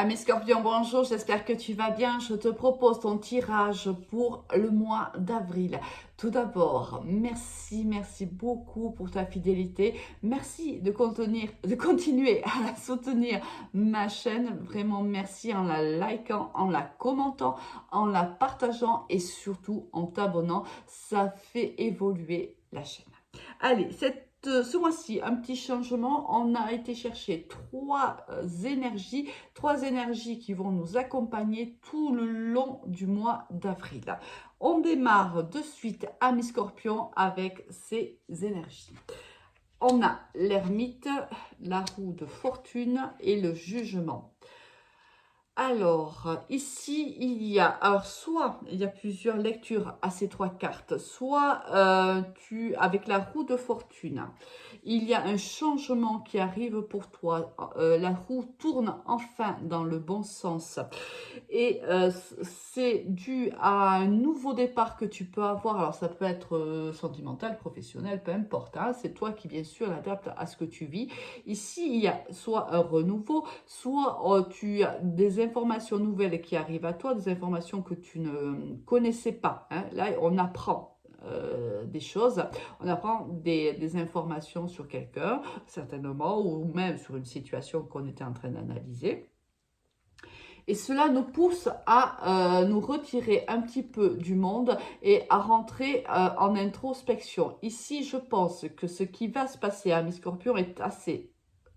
Mes scorpions, bonjour, j'espère que tu vas bien. Je te propose ton tirage pour le mois d'avril. Tout d'abord, merci beaucoup pour ta fidélité. Merci de continuer à soutenir ma chaîne. Vraiment, merci en la likant, en la commentant, en la partageant et surtout en t'abonnant. Ça fait évoluer la chaîne. Allez, ce mois-ci, un petit changement. On a été chercher trois énergies qui vont nous accompagner tout le long du mois d'avril. On démarre de suite à mi-scorpion avec ces énergies. On a l'ermite, la roue de fortune et le jugement. Alors, ici, soit il y a plusieurs lectures à ces trois cartes, soit avec la roue de fortune, il y a un changement qui arrive pour toi, la roue tourne enfin dans le bon sens et c'est dû à un nouveau départ que tu peux avoir. Alors, ça peut être sentimental, professionnel, peu importe, hein, c'est toi qui, bien sûr, l'adapte à ce que tu vis. Ici, il y a soit un renouveau, soit tu as des informations nouvelles qui arrivent à toi, des informations que tu ne connaissais pas. Hein. Là, on apprend des choses, on apprend des informations sur quelqu'un, certainement, ou même sur une situation qu'on était en train d'analyser. Et cela nous pousse à nous retirer un petit peu du monde et à rentrer en introspection. Ici, je pense que ce qui va se passer à mi-scorpion est assez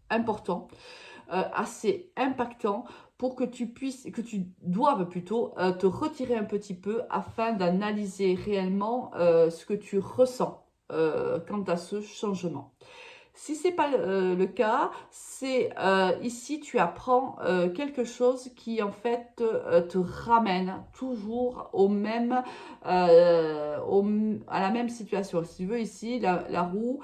important, assez impactant pour que tu doives plutôt te retirer un petit peu afin d'analyser réellement ce que tu ressens quant à ce changement. Si ce n'est pas le cas, c'est ici tu apprends quelque chose qui en fait te ramène toujours à la même situation. Si tu veux, ici, la roue,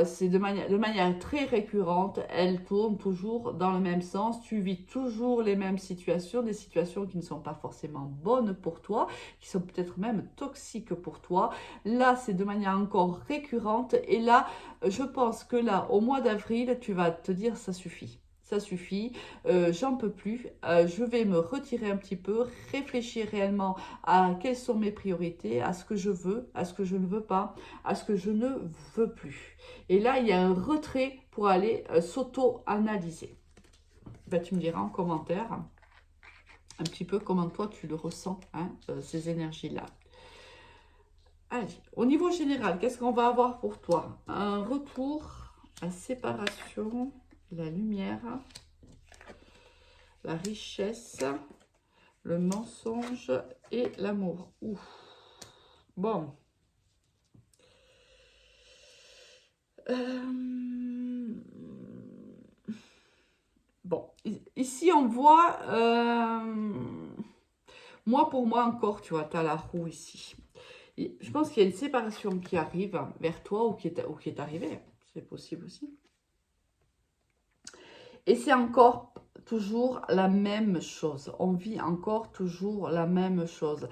c'est de manière très récurrente, elle tourne toujours dans le même sens. Tu vis toujours les mêmes situations, des situations qui ne sont pas forcément bonnes pour toi, qui sont peut-être même toxiques pour toi. Là, c'est de manière encore récurrente et là, je pense que là, au mois d'avril, tu vas te dire ça suffit. Ça suffit, j'en peux plus, je vais me retirer un petit peu, réfléchir réellement à quelles sont mes priorités, à ce que je veux, à ce que je ne veux pas, à ce que je ne veux plus. Et là, il y a un retrait pour aller s'auto-analyser. Ben, tu me diras en commentaire un petit peu comment toi tu le ressens, hein, ces énergies-là. Allez, au niveau général, qu'est-ce qu'on va avoir pour toi? Un retour, la séparation, la lumière, la richesse, le mensonge et l'amour. Ouf. Bon. Bon, ici on voit, pour moi encore, tu vois, tu as la roue ici. Et je pense qu'il y a une séparation qui arrive vers toi ou qui est arrivée. C'est possible aussi. Et c'est encore toujours la même chose. On vit encore toujours la même chose.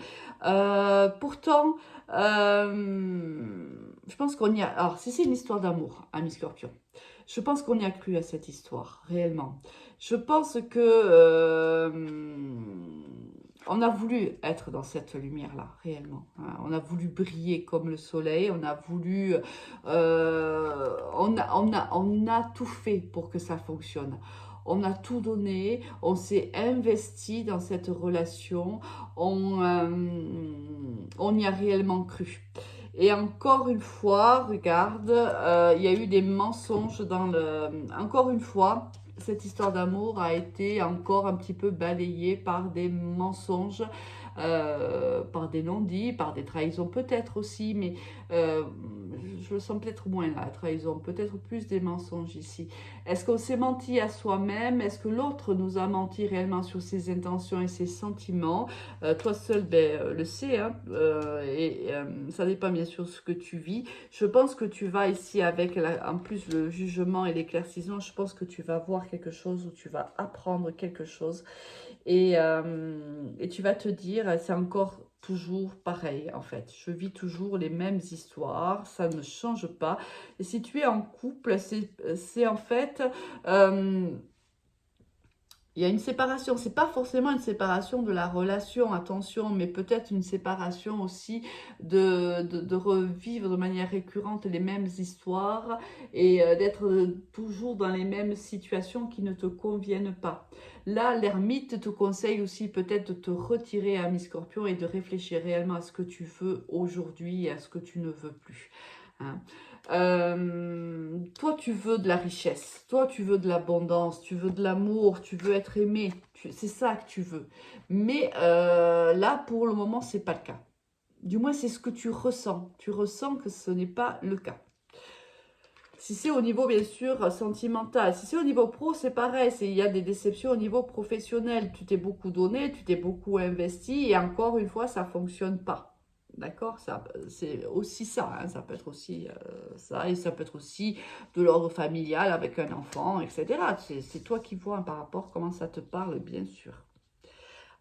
Pourtant, je pense qu'on y a... Alors, si c'est une histoire d'amour, ami Scorpion, je pense qu'on y a cru à cette histoire, réellement. Je pense que... on a voulu être dans cette lumière-là, réellement. Hein. On a voulu briller comme le soleil. On a voulu... on a tout fait pour que ça fonctionne. On a tout donné, on s'est investi dans cette relation, on y a réellement cru. Et encore une fois, regarde, il y a eu des mensonges dans le... Encore une fois, cette histoire d'amour a été encore un petit peu balayée par des mensonges, par des non-dits, par des trahisons peut-être aussi, mais je le sens peut-être moins la trahison, peut-être plus des mensonges ici. Est-ce qu'on s'est menti à soi-même? Est-ce que l'autre nous a menti réellement sur ses intentions et ses sentiments? Toi seul le sais, hein, ça dépend bien sûr de ce que tu vis. Je pense que tu vas ici avec en plus le jugement et l'éclaircissement, je pense que tu vas voir quelque chose ou tu vas apprendre quelque chose et tu vas te dire c'est encore toujours pareil en fait, je vis toujours les mêmes histoires, ça ne change pas. Et si tu es en couple, c'est en fait Il y a une séparation, c'est pas forcément une séparation de la relation, attention, mais peut-être une séparation aussi de revivre de manière récurrente les mêmes histoires et d'être toujours dans les mêmes situations qui ne te conviennent pas. Là, l'ermite te conseille aussi peut-être de te retirer à mi-scorpion et de réfléchir réellement à ce que tu veux aujourd'hui et à ce que tu ne veux plus. Hein. Toi, tu veux de la richesse, toi, tu veux de l'abondance, tu veux de l'amour, tu veux être aimé, c'est ça que tu veux. Mais là, pour le moment, c'est pas le cas. Du moins, c'est ce que tu ressens. Tu ressens que ce n'est pas le cas. Si c'est au niveau, bien sûr, sentimental. Si c'est au niveau pro, c'est pareil. Il y a des déceptions au niveau professionnel. Tu t'es beaucoup donné, tu t'es beaucoup investi. Et encore une fois, ça ne fonctionne pas. D'accord? C'est aussi ça. Hein. Ça peut être aussi ça. Et ça peut être aussi de l'ordre familial avec un enfant, etc. C'est toi qui vois hein, par rapport à comment ça te parle, bien sûr.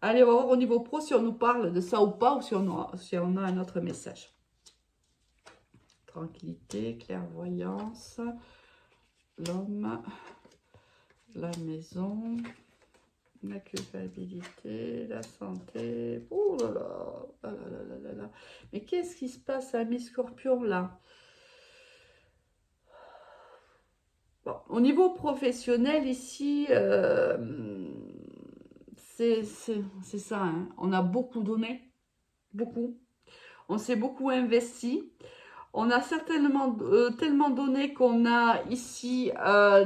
Allez, on va voir au niveau pro si on nous parle de ça ou pas. Ou si on a un autre message. Tranquillité, clairvoyance. L'homme, la maison, la culpabilité, la santé. Oh là là, oh là là là là là. Mais qu'est-ce qui se passe à mi-scorpion là? Bon, au niveau professionnel ici, c'est ça. Hein. On a beaucoup donné, beaucoup. On s'est beaucoup investi. On a certainement tellement donné qu'on a ici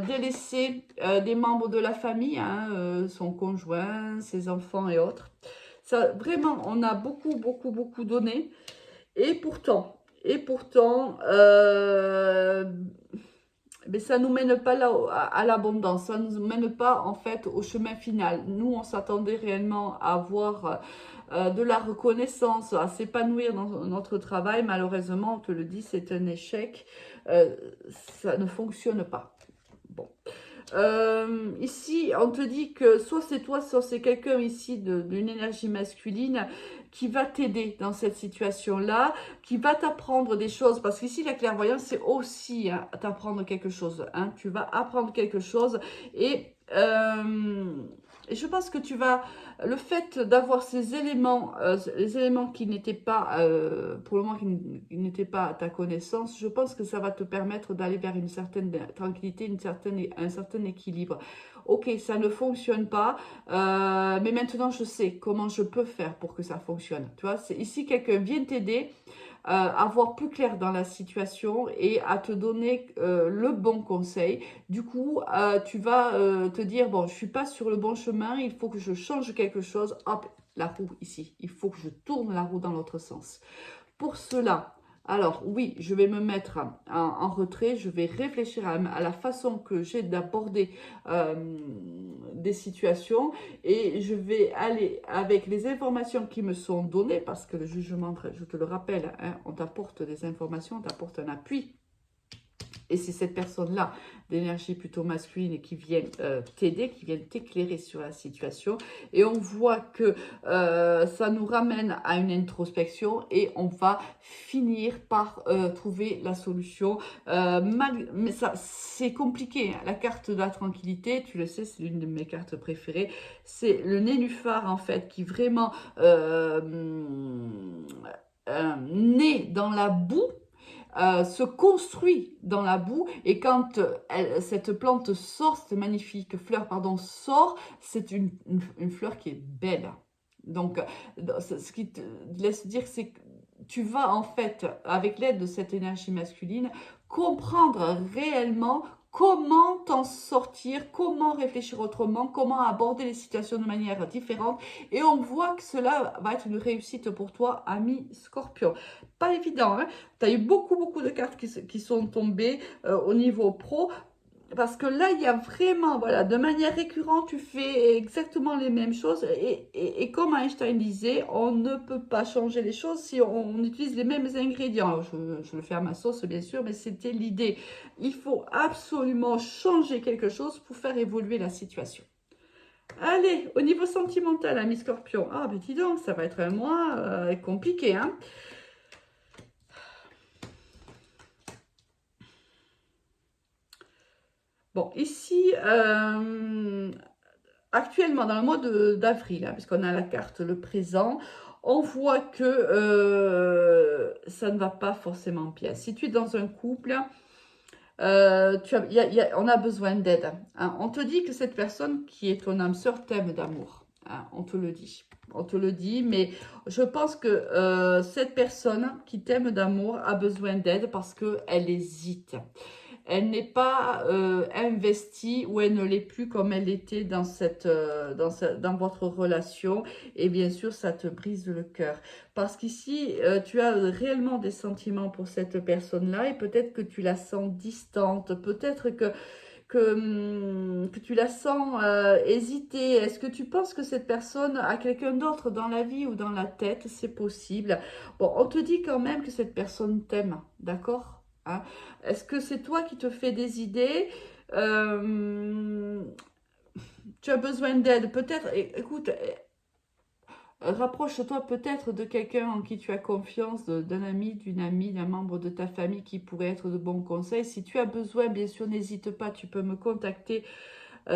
délaissé des membres de la famille, hein, son conjoint, ses enfants et autres. Ça, vraiment, on a beaucoup, beaucoup, beaucoup donné. Et pourtant, mais ça ne nous mène pas là à l'abondance, ça ne nous mène pas en fait au chemin final. Nous, on s'attendait réellement à avoir de la reconnaissance, à s'épanouir dans notre travail. Malheureusement, on te le dit, c'est un échec. Ça ne fonctionne pas. Bon. Ici, on te dit que soit c'est toi, soit c'est quelqu'un ici d'une énergie masculine qui va t'aider dans cette situation-là, qui va t'apprendre des choses, parce qu'ici, la clairvoyance, c'est aussi hein, t'apprendre quelque chose. Hein, tu vas apprendre quelque chose et je pense que tu vas, le fait d'avoir ces éléments, les éléments qui n'étaient pas, pour le moment, qui n'étaient pas à ta connaissance, je pense que ça va te permettre d'aller vers une certaine tranquillité, un certain équilibre. Ok, ça ne fonctionne pas, mais maintenant je sais comment je peux faire pour que ça fonctionne. Tu vois, ici quelqu'un vient t'aider à voir plus clair dans la situation et à te donner le bon conseil. Du coup, tu vas te dire, bon, je suis pas sur le bon chemin, il faut que je change quelque chose. Hop, la roue ici, il faut que je tourne la roue dans l'autre sens. Pour cela, alors oui, je vais me mettre en retrait, je vais réfléchir à la façon que j'ai d'aborder des situations et je vais aller avec les informations qui me sont données parce que le jugement, je te le rappelle, hein, on t'apporte des informations, on t'apporte un appui. Et c'est cette personne-là, d'énergie plutôt masculine, qui vient t'aider, qui vient t'éclairer sur la situation. Et on voit que ça nous ramène à une introspection et on va finir par trouver la solution. Mais ça, c'est compliqué. Hein. La carte de la tranquillité, tu le sais, c'est l'une de mes cartes préférées. C'est le nénuphar, en fait, qui vraiment naît dans la boue. Se construit dans la boue et quand cette plante sort, cette magnifique fleur pardon, sort, c'est une fleur qui est belle. Donc, ce qui te laisse dire, c'est que tu vas en fait, avec l'aide de cette énergie masculine, comprendre réellement comment t'en sortir, comment réfléchir autrement, comment aborder les situations de manière différente. Et on voit que cela va être une réussite pour toi, ami Scorpion. Pas évident, hein? Tu as eu beaucoup de cartes qui sont tombées au niveau pro. Parce que là, il y a vraiment, voilà, de manière récurrente, tu fais exactement les mêmes choses. Et comme Einstein disait, on ne peut pas changer les choses si on utilise les mêmes ingrédients. Alors, je le fais à ma sauce, bien sûr, mais c'était l'idée. Il faut absolument changer quelque chose pour faire évoluer la situation. Allez, au niveau sentimental, ami Scorpion. Ah, ben dis donc, ça va être un mois compliqué, hein. Bon, ici, actuellement, dans le mois d'avril, hein, puisqu'on a la carte le présent, on voit que ça ne va pas forcément bien. Si tu es dans un couple, on a besoin d'aide. Hein. On te dit que cette personne qui est ton âme sœur t'aime d'amour. Hein, on te le dit. On te le dit, mais je pense que cette personne qui t'aime d'amour a besoin d'aide parce qu'elle hésite. Elle n'est pas investie ou elle ne l'est plus comme elle était dans, dans votre relation. Et bien sûr, ça te brise le cœur. Parce qu'ici, tu as réellement des sentiments pour cette personne-là et peut-être que tu la sens distante. Peut-être que tu la sens hésiter. Est-ce que tu penses que cette personne a quelqu'un d'autre dans la vie ou dans la tête? C'est possible. Bon, on te dit quand même que cette personne t'aime, d'accord? Hein? Est-ce que c'est toi qui te fais des idées? Tu as besoin d'aide, peut-être. Écoute, rapproche-toi peut-être de quelqu'un en qui tu as confiance, d'un ami, d'une amie, d'un membre de ta famille qui pourrait être de bons conseils. Si tu as besoin, bien sûr, n'hésite pas, tu peux me contacter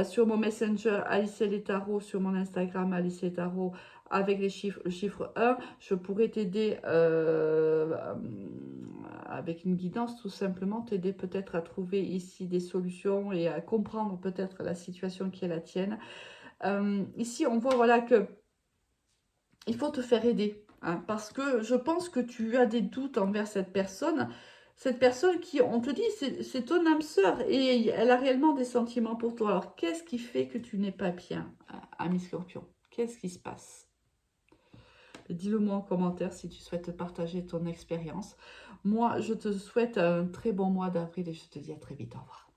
sur mon Messenger Alice Les Tarot, sur mon Instagram Alice Les Tarot avec le chiffre 1. Je pourrais t'aider avec une guidance, tout simplement, t'aider peut-être à trouver ici des solutions et à comprendre peut-être la situation qui est la tienne. Ici, on voit voilà que il faut te faire aider. Hein, parce que je pense que tu as des doutes envers cette personne. Cette personne qui, on te dit, c'est ton âme sœur et elle a réellement des sentiments pour toi. Alors, qu'est-ce qui fait que tu n'es pas bien, ami Scorpion? Qu'est-ce qui se passe? Dis-le moi en commentaire si tu souhaites partager ton expérience. Moi, je te souhaite un très bon mois d'avril et je te dis à très vite. Au revoir.